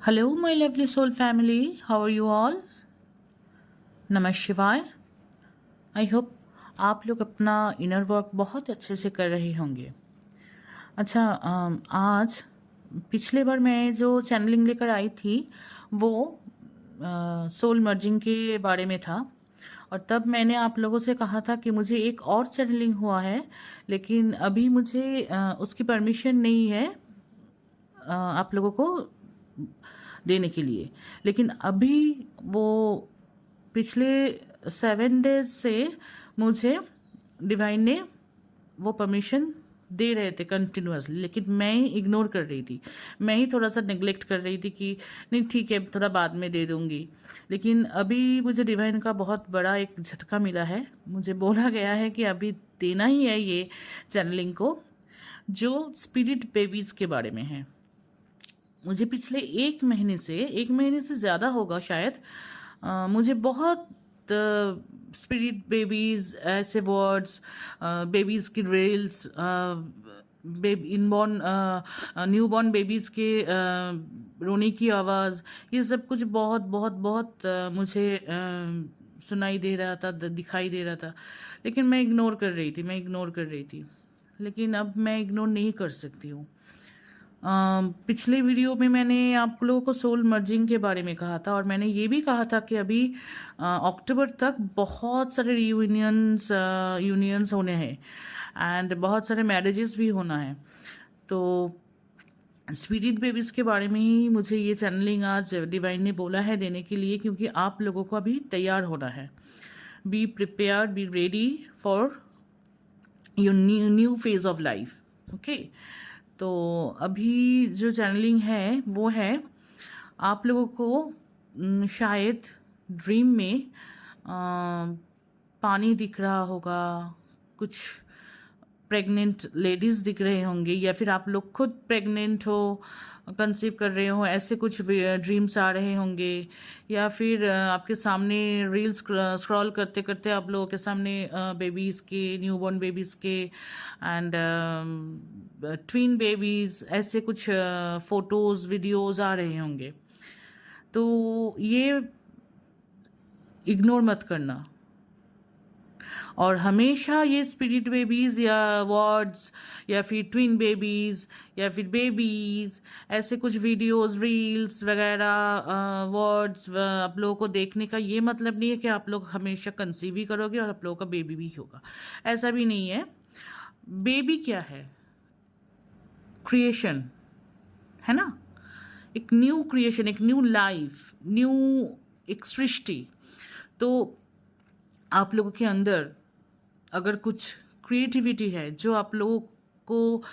Hello, my lovely soul family. How are you all? नमः शिवाय। I hope आप लोग अपना इनर वर्क बहुत अच्छे से कर रहे होंगे। अच्छा, आज पिछले बार मैं जो चैनलिंग लेकर आई थी वो सोल मर्जिंग के बारे में था। और तब मैंने आप लोगों से कहा था कि मुझे एक और चैनलिंग हुआ है, लेकिन अभी मुझे उसकी परमिशन नहीं है आप लोगों को देने के लिए। लेकिन अभी वो पिछले 7 डेज से मुझे डिवाइन ने वो परमिशन दे रहे थे कंटिन्यूअसली, लेकिन मैं ही इग्नोर कर रही थी। मैं ही थोड़ा सा नेग्लेक्ट कर रही थी कि नहीं ठीक है, थोड़ा बाद में दे दूंगी। लेकिन अभी मुझे डिवाइन का बहुत बड़ा एक झटका मिला है। मुझे बोला गया है कि अभी देना ही है ये चैनलिंग को, जो स्पिरिट बेबीज़ के बारे में है। मुझे पिछले एक महीने से ज़्यादा होगा शायद, मुझे बहुत स्पिरिट बेबीज़ ऐसे वर्ड्स, बेबीज़ की reels, inborn new born babies के रोने की आवाज़, ये सब कुछ बहुत बहुत बहुत मुझे सुनाई दे रहा था, दिखाई दे रहा था। लेकिन मैं इग्नोर कर रही थी। लेकिन अब मैं इग्नोर नहीं कर सकती हूँ। पिछले वीडियो में मैंने आप लोगों को सोल मर्जिंग के बारे में कहा था, और मैंने ये भी कहा था कि अभी अक्टूबर तक बहुत सारे यूनियंस होने हैं एंड बहुत सारे मैरिजेस भी होना है। तो स्पिरिट बेबीज़ के बारे में ही मुझे ये चैनलिंग आज डिवाइन ने बोला है देने के लिए, क्योंकि आप लोगों को अभी तैयार होना है। Be prepare, be ready for your new phase of life. Okay, तो अभी जो चैनलिंग है वो है आप लोगों को शायद ड्रीम में पानी दिख रहा होगा, कुछ प्रेग्नेंट लेडीज़ दिख रहे होंगे, या फिर आप लोग खुद प्रेग्नेंट हो, कंसीव कर रहे हो, ऐसे कुछ ड्रीम्स आ रहे होंगे। या फिर आपके सामने रील्स स्क्रॉल करते करते आप लोगों के सामने बेबीज़ के, न्यूबॉर्न बेबीज़ के एंड ट्विन बेबीज़, ऐसे कुछ फ़ोटोज़ वीडियोज़ आ रहे होंगे। तो ये इग्नोर मत करना। और हमेशा ये स्पिरिट बेबीज़ या वर्ड्स या फिर ट्विन बेबीज़ या फिर बेबीज़, ऐसे कुछ वीडियोस, रील्स वगैरह, वर्ड्स आप लोगों को देखने का ये मतलब नहीं है कि आप लोग हमेशा कंसीव ही करोगे और आप लोगों का बेबी भी होगा। ऐसा भी नहीं है। बेबी क्या है? क्रिएशन है ना, एक न्यू क्रिएशन, एक न्यू लाइफ, एक सृष्टि। तो आप लोगों के अंदर अगर कुछ क्रिएटिविटी है जो आप लोगों को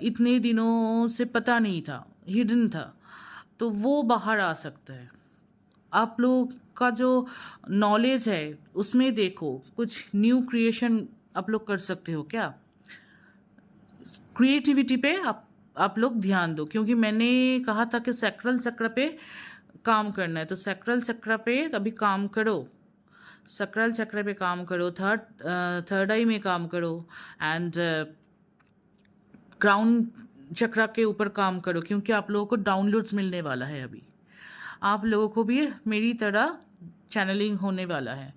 इतने दिनों से पता नहीं था, हिडन था, तो वो बाहर आ सकता है। आप लोग का जो नॉलेज है उसमें देखो, कुछ न्यू क्रिएशन आप लोग कर सकते हो क्या। क्रिएटिविटी पे आप लोग ध्यान दो, क्योंकि मैंने कहा था कि सैक्रल चक्र पे काम करना है। तो सैक्रल चक्र पे अभी काम करो, सक्रल चक्र पे काम करो, थर्ड आई में काम करो एंड क्राउन चक्र के ऊपर काम करो, क्योंकि आप लोगों को डाउनलोड्स मिलने वाला है। अभी आप लोगों को भी मेरी तरह चैनलिंग होने वाला है।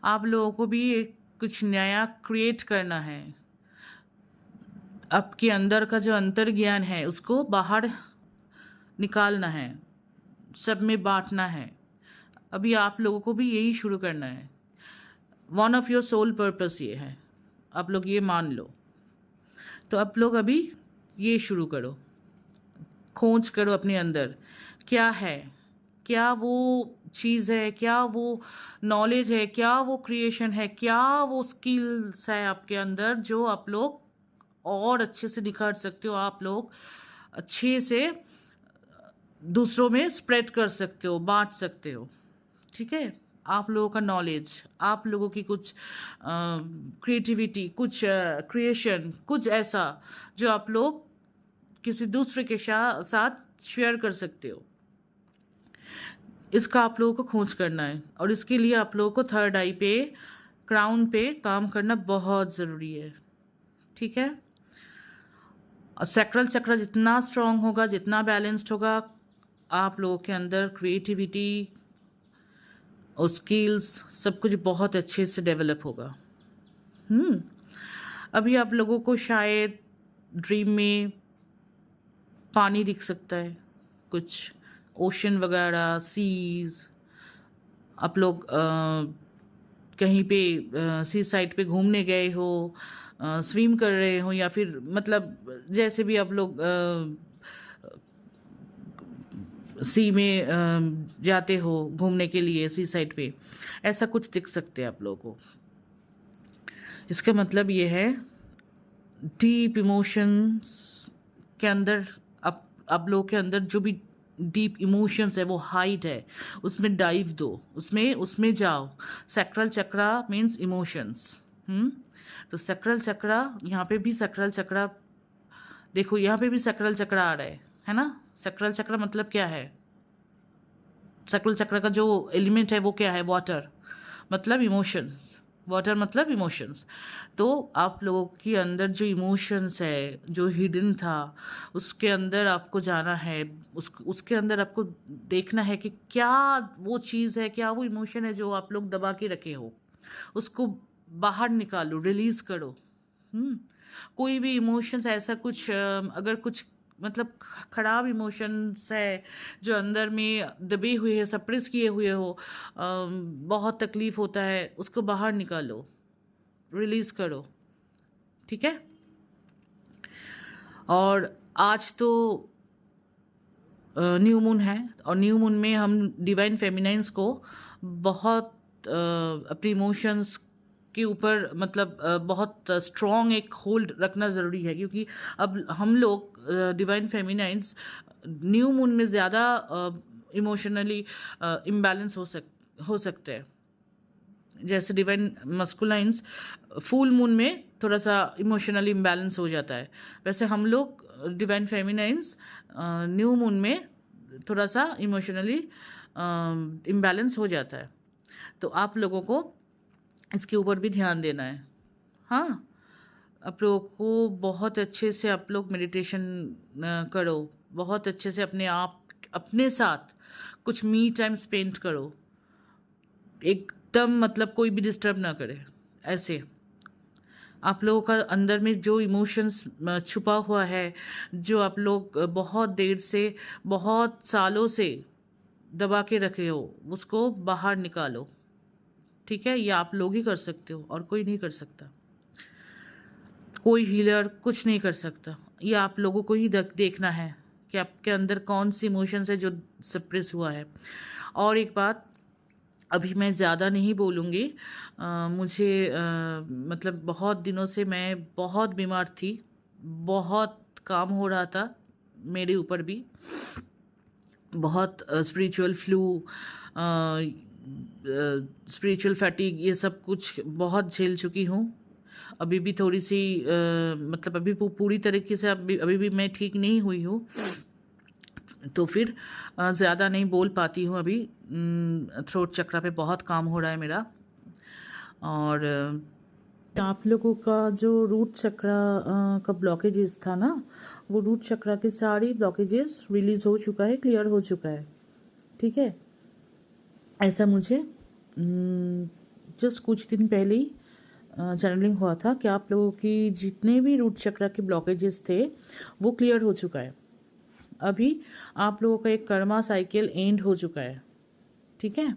आप लोगों को भी एक कुछ नया क्रिएट करना है। आपके अंदर का जो अंतर ज्ञान है उसको बाहर निकालना है, सब में बांटना है। अभी आप लोगों को भी यही शुरू करना है। One of your soul purpose ये है, आप लोग ये मान लो। तो आप लोग अभी ये शुरू करो, खोज करो अपने अंदर क्या है, क्या वो चीज़ है, क्या वो नॉलेज है, क्या वो क्रिएशन है, क्या वो स्किल्स है आपके अंदर जो आप लोग और अच्छे से निखार सकते हो, आप लोग अच्छे से दूसरों में स्प्रेड कर सकते हो, बांट सकते हो। ठीक है, आप लोगों का नॉलेज, आप लोगों की कुछ क्रिएटिविटी, कुछ क्रिएशन, कुछ ऐसा जो आप लोग किसी दूसरे के साथ शेयर कर सकते हो, इसका आप लोगों को खोज करना है। और इसके लिए आप लोगों को थर्ड आई पे, क्राउन पे काम करना बहुत ज़रूरी है। ठीक है, और सैक्रल चक्र जितना स्ट्रांग होगा, जितना बैलेंस्ड होगा, आप लोगों के अंदर क्रिएटिविटी और स्किल्स सब कुछ बहुत अच्छे से डेवलप होगा। अभी आप लोगों को शायद ड्रीम में पानी दिख सकता है, कुछ ओशन वगैरह, सीज। आप लोग कहीं पे सी साइड पे घूमने गए हो, स्विम कर रहे हो, या फिर मतलब जैसे भी आप लोग सी में जाते हो घूमने के लिए, सी साइड पे ऐसा कुछ दिख सकते हैं आप लोगों को। इसका मतलब ये है डीप इमोशंस के अंदर, आप लोगों के अंदर जो भी डीप इमोशंस है वो हाइड है, उसमें डाइव दो, उसमें जाओ। सैक्रल चक्रा मीन्स इमोशंस। तो सैक्रल चक्रा, यहाँ पे भी सैक्रल चक्रा देखो, यहाँ पे भी सैक्रल चक्रा आ रहा है ना। सैक्रल चक्र मतलब क्या है? सैक्रल चक्र का जो एलिमेंट है वो क्या है? वाटर, मतलब इमोशंस। वाटर मतलब इमोशंस। तो आप लोगों के अंदर जो इमोशंस है, जो हिडन था, उसके अंदर आपको जाना है। उसके अंदर आपको देखना है कि क्या वो चीज़ है, क्या वो इमोशन है जो आप लोग दबा के रखे हो। उसको बाहर निकालो, रिलीज करो। कोई भी इमोशंस ऐसा कुछ अगर कुछ मतलब खराब इमोशंस है जो अंदर में दबे हुए हैं, सप्रेस किए हुए हो, बहुत तकलीफ होता है, उसको बाहर निकालो, रिलीज करो। ठीक है। और आज तो न्यू मून है, और न्यू मून में हम डिवाइन फेमिनाइंस को बहुत अपने इमोशंस के ऊपर मतलब बहुत स्ट्रॉन्ग एक होल्ड रखना ज़रूरी है, क्योंकि अब हम लोग डिवाइन फेमिनाइंस न्यू मून में ज़्यादा इमोशनली इम्बैलेंस हो सकते हैं। जैसे डिवाइन मस्कुलाइंस फुल मून में थोड़ा सा इमोशनली इम्बैलेंस हो जाता है, वैसे हम लोग डिवाइन फेमिनाइंस न्यू मून में थोड़ा सा इमोशनली इम्बैलेंस हो जाता है। तो आप लोगों को इसके ऊपर भी ध्यान देना है। हाँ, आप लोगों को बहुत अच्छे से आप लोग मेडिटेशन करो, बहुत अच्छे से अपने साथ कुछ मी टाइम स्पेंड करो, एकदम मतलब कोई भी डिस्टर्ब ना करे। ऐसे आप लोगों का अंदर में जो इमोशंस छुपा हुआ है, जो आप लोग बहुत देर से, बहुत सालों से दबा के रखे हो, उसको बाहर निकालो। ठीक है, ये आप लोग ही कर सकते हो और कोई नहीं कर सकता। कोई हीलर कुछ नहीं कर सकता। ये आप लोगों को ही देखना है कि आपके अंदर कौन सी इमोशंस है जो सप्रेस हुआ है। और एक बात, अभी मैं ज़्यादा नहीं बोलूँगी। मुझे मतलब बहुत दिनों से मैं बहुत बीमार थी, बहुत काम हो रहा था मेरे ऊपर भी, बहुत स्पिरिचुअल फ्लू, स्पिरिचुअल फैटिग, ये सब कुछ बहुत झेल चुकी हूँ। अभी भी थोड़ी सी मतलब अभी पूरी तरीके से अभी भी मैं ठीक नहीं हुई हूँ, तो फिर ज़्यादा नहीं बोल पाती हूँ अभी। थ्रोट चक्रा पे बहुत काम हो रहा है मेरा। और आप लोगों का जो रूट चक्रा का ब्लॉकेजेस था ना, वो रूट चक्रा के सारी ब्लॉकेजेस रिलीज़ हो चुका है, क्लियर हो चुका है। ठीक है, ऐसा मुझे जस्ट कुछ दिन पहले ही चैनलिंग हुआ था कि आप लोगों की जितने भी रूट चक्रा के ब्लॉकेजेस थे वो क्लियर हो चुका है। अभी आप लोगों का एक कर्मा साइकिल एंड हो चुका है। ठीक है,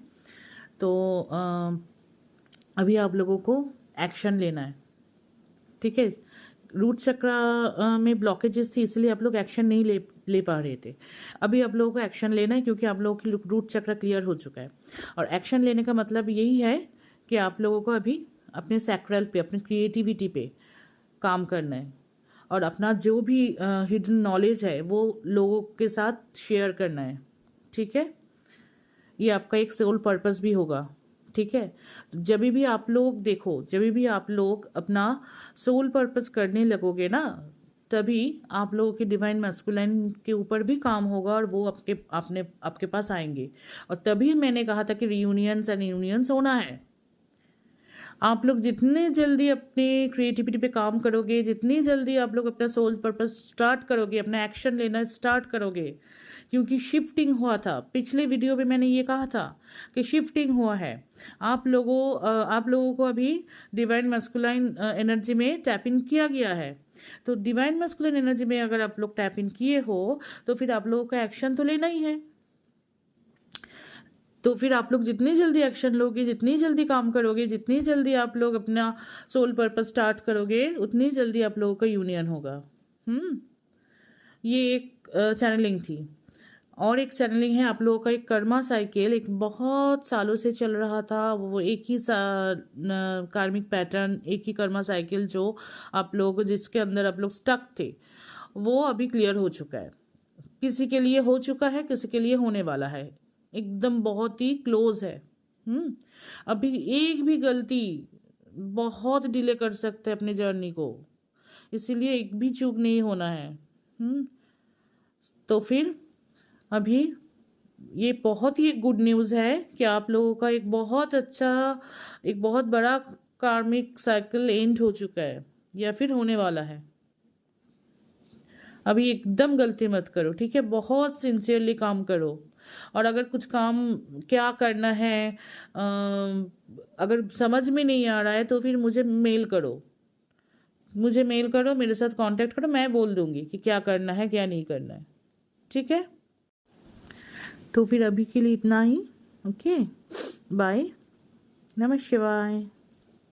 तो अभी आप लोगों को एक्शन लेना है। ठीक है, रूट चक्रा में ब्लॉकेजेस थी, इसलिए आप लोग एक्शन नहीं ले पा रहे थे। अभी आप लोगों को एक्शन लेना है, क्योंकि आप लोगों की रूट चक्रा क्लियर हो चुका है। और एक्शन लेने का मतलब यही है कि आप लोगों को अभी अपने सैक्रल पे, अपनी क्रिएटिविटी पे काम करना है, और अपना जो भी हिडन नॉलेज है वो लोगों के साथ शेयर करना है। ठीक है, ये आपका एक सोल पर्पस भी होगा। ठीक है, तो जब भी आप लोग देखो, जब भी आप लोग अपना सोल पर्पस करने लगोगे ना, तभी आप लोगों के डिवाइन मैस्कुलाइन के ऊपर भी काम होगा, और वो आपके पास आएंगे। और तभी मैंने कहा था कि रियूनियंस एंड यूनियंस होना है। आप लोग जितने जल्दी अपने क्रिएटिविटी पे काम करोगे, जितनी जल्दी आप लोग अपना सोल पर्पस स्टार्ट करोगे, अपना एक्शन लेना स्टार्ट करोगे, क्योंकि शिफ्टिंग हुआ था। पिछले वीडियो में मैंने ये कहा था कि शिफ्टिंग हुआ है। आप लोगों को अभी डिवाइन मस्कुलाइन एनर्जी में टैप इन किया गया है। तो डिवाइन मस्कुलाइन एनर्जी में अगर आप लोग टैप इन किए हो तो फिर आप लोगों का एक्शन तो लेना ही है। तो फिर आप लोग जितनी जल्दी एक्शन लोगे, जितनी जल्दी काम करोगे, जितनी जल्दी आप लोग अपना सोल पर्पस स्टार्ट करोगे, उतनी जल्दी आप लोगों का यूनियन होगा। ये एक चैनलिंग थी। और एक चैनलिंग है आप लोगों का, एक कर्मा साइकिल एक बहुत सालों से चल रहा था। वो एक ही कार्मिक पैटर्न, एक ही कर्मा साइकिल जो आप लोग जिसके अंदर आप लोग स्टक थे, वो अभी क्लियर हो चुका है। किसी के लिए हो चुका है, किसी के लिए होने वाला है, एकदम बहुत ही क्लोज है। अभी एक भी गलती बहुत डिले कर सकते हैं अपनी जर्नी को, इसीलिए एक भी चूक नहीं होना है। तो फिर अभी ये बहुत ही एक गुड न्यूज़ है कि आप लोगों का एक बहुत अच्छा, एक बहुत बड़ा कार्मिक साइकिल एंड हो चुका है या फिर होने वाला है। अभी एकदम गलती मत करो, ठीक है? बहुत सिंसियरली काम करो। और अगर कुछ काम क्या करना है अगर समझ में नहीं आ रहा है तो फिर मुझे मेल करो, मेरे साथ कांटेक्ट करो, मैं बोल दूंगी कि क्या करना है क्या नहीं करना है, ठीक है? तो फिर अभी के लिए इतना ही। ओके, बाय, नमः शिवाय।